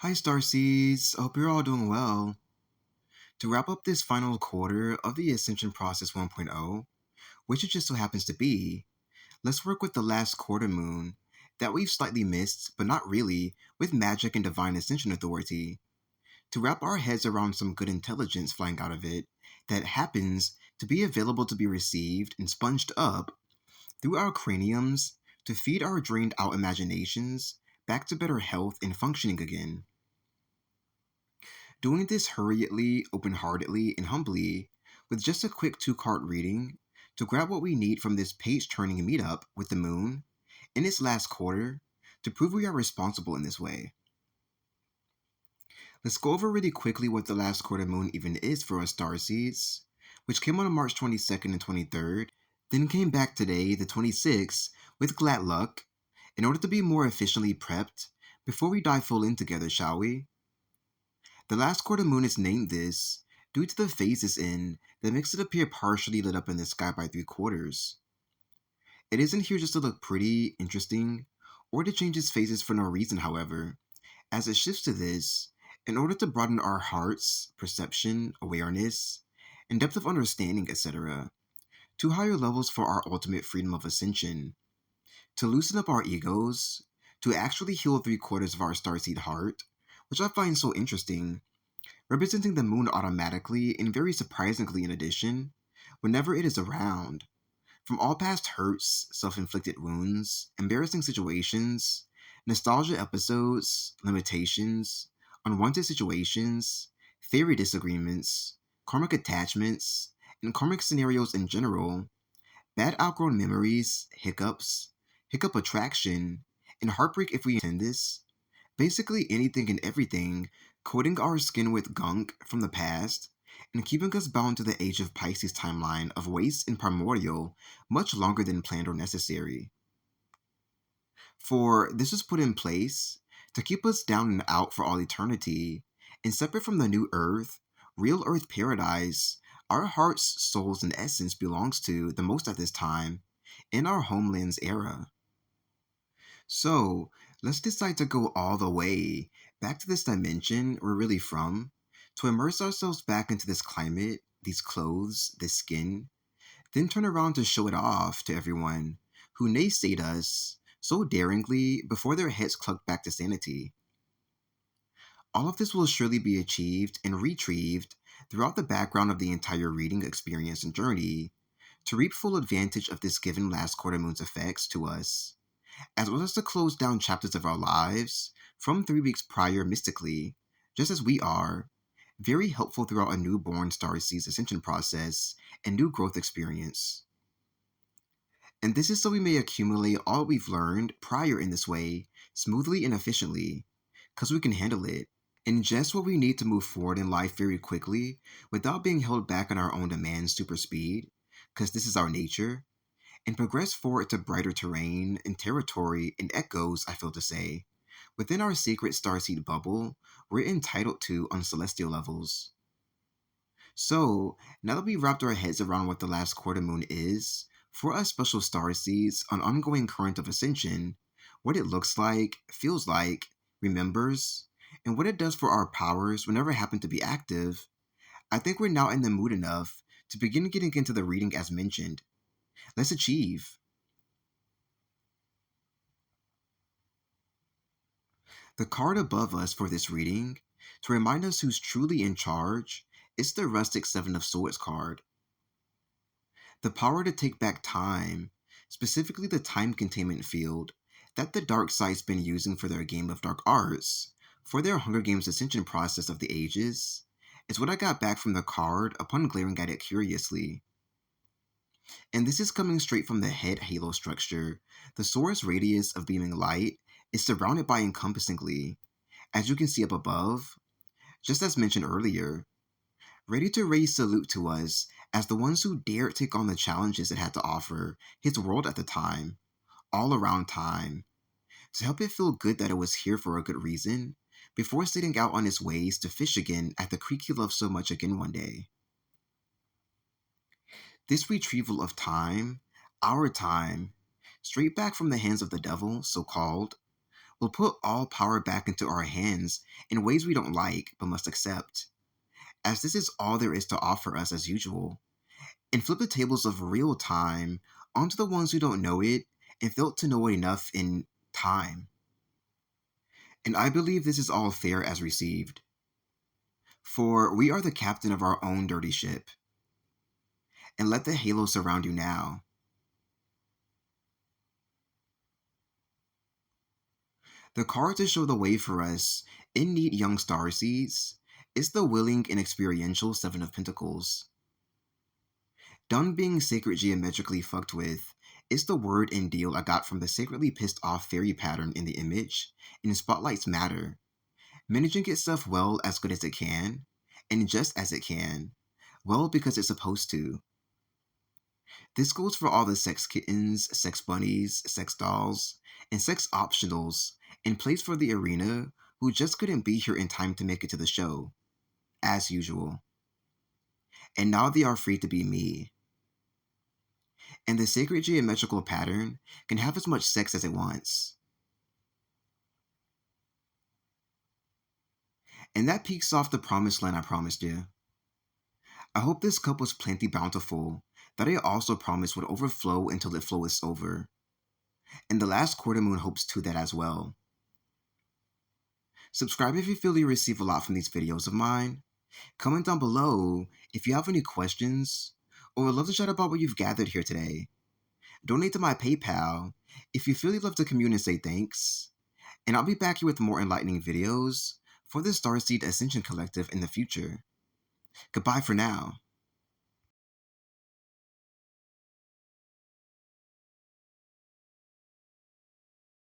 Hi Starseeds, I hope you're all doing well. To wrap up this final quarter of the Ascension Process 1.0, which it just so happens to be, let's work with the last quarter moon that we've slightly missed, but not really, with magic and divine ascension authority. To wrap our heads around some good intelligence flying out of it that happens to be available to be received and sponged up through our craniums to feed our drained out imaginations back to better health and functioning again. Doing this hurriedly, open heartedly, and humbly, with just a quick two-card reading to grab what we need from this page turning meetup with the moon in its last quarter to prove we are responsible in this way. Let's go over really quickly what the last quarter moon even is for us Starseeds, which came on March 22nd and 23rd, then came back today, the 26th, with glad luck, in order to be more efficiently prepped before we dive full in together, shall we? The last quarter moon is named this due to the phases in that makes it appear partially lit up in the sky by three quarters. It isn't here just to look pretty, interesting, or to change its phases for no reason, however, as it shifts to this in order to broaden our hearts, perception, awareness, and depth of understanding, etc., to higher levels for our ultimate freedom of ascension, to loosen up our egos, to actually heal three quarters of our starseed heart, which I find so interesting, representing the moon automatically and very surprisingly in addition, whenever it is around. From all past hurts, self inflicted wounds, embarrassing situations, nostalgia episodes, limitations, unwanted situations, theory disagreements, karmic attachments, and karmic scenarios in general, bad outgrown memories, hiccup attraction, and heartbreak if we intend this. Basically anything and everything, coating our skin with gunk from the past, and keeping us bound to the age of Pisces timeline of waste and primordial much longer than planned or necessary. For this was put in place to keep us down and out for all eternity, and separate from the new earth, real earth paradise, our hearts, souls, and essence belongs to the most at this time, in our homeland's era. So, let's decide to go all the way back to this dimension we're really from, to immerse ourselves back into this climate, these clothes, this skin, then turn around to show it off to everyone who naysayed us so daringly before their heads clucked back to sanity. All of this will surely be achieved and retrieved throughout the background of the entire reading experience and journey to reap full advantage of this given last quarter moon's effects to us, as well as to close down chapters of our lives from 3 weeks prior mystically, just as we are, very helpful throughout a newborn Starseed's ascension process and new growth experience. And this is so we may accumulate all we've learned prior in this way, smoothly and efficiently, because we can handle it, and just what we need to move forward in life very quickly without being held back on our own demands super speed, because this is our nature, and progress forward to brighter terrain and territory and echoes, I feel to say, within our sacred starseed bubble we're entitled to on celestial levels. So, now that we've wrapped our heads around what the last quarter moon is, for us special starseeds on ongoing current of ascension, what it looks like, feels like, remembers, and what it does for our powers whenever happen to be active, I think we're now in the mood enough to begin getting into the reading as mentioned. Let's achieve. The card above us for this reading, to remind us who's truly in charge, is the Rustic Seven of Swords card. The power to take back time, specifically the time containment field, that the dark side's been using for their game of dark arts, for their Hunger Games ascension process of the ages, is what I got back from the card upon glaring at it curiously. And this is coming straight from the head halo structure. The sword's radius of beaming light is surrounded by encompassingly, as you can see up above, just as mentioned earlier, ready to raise salute to us as the ones who dared take on the challenges it had to offer his world at the time, all around time, to help it feel good that it was here for a good reason, before setting out on its ways to fish again at the creek he loved so much again one day. This retrieval of time, our time, straight back from the hands of the devil, so called, will put all power back into our hands in ways we don't like but must accept, as this is all there is to offer us as usual, and flip the tables of real time onto the ones who don't know it and failed to know it enough in time. And I believe this is all fair as received. For we are the captain of our own dirty ship, and let the halo surround you now. The card to show the way for us in neat young starseeds is the willing and experiential Seven of Pentacles. Done being sacred geometrically fucked with is the word and deal I got from the sacredly pissed off fairy pattern in the image, and Spotlight's matter, managing itself well as good as it can, and just as it can, well because it's supposed to. This goes for all the sex kittens, sex bunnies, sex dolls, and sex optionals, and plays for the arena who just couldn't be here in time to make it to the show, as usual. And now they are free to be me. And the sacred geometrical pattern can have as much sex as it wants. And that peaks off the promised land I promised you. I hope this cup was plenty bountiful, that I also promised would overflow until it floweth over. And the last quarter moon hopes to that as well. Subscribe if you feel you receive a lot from these videos of mine. Comment down below if you have any questions, or would love to chat about what you've gathered here today. Donate to my PayPal if you feel you'd love to commune and say thanks. And I'll be back here with more enlightening videos for the Starseed Ascension Collective in the future. Goodbye for now.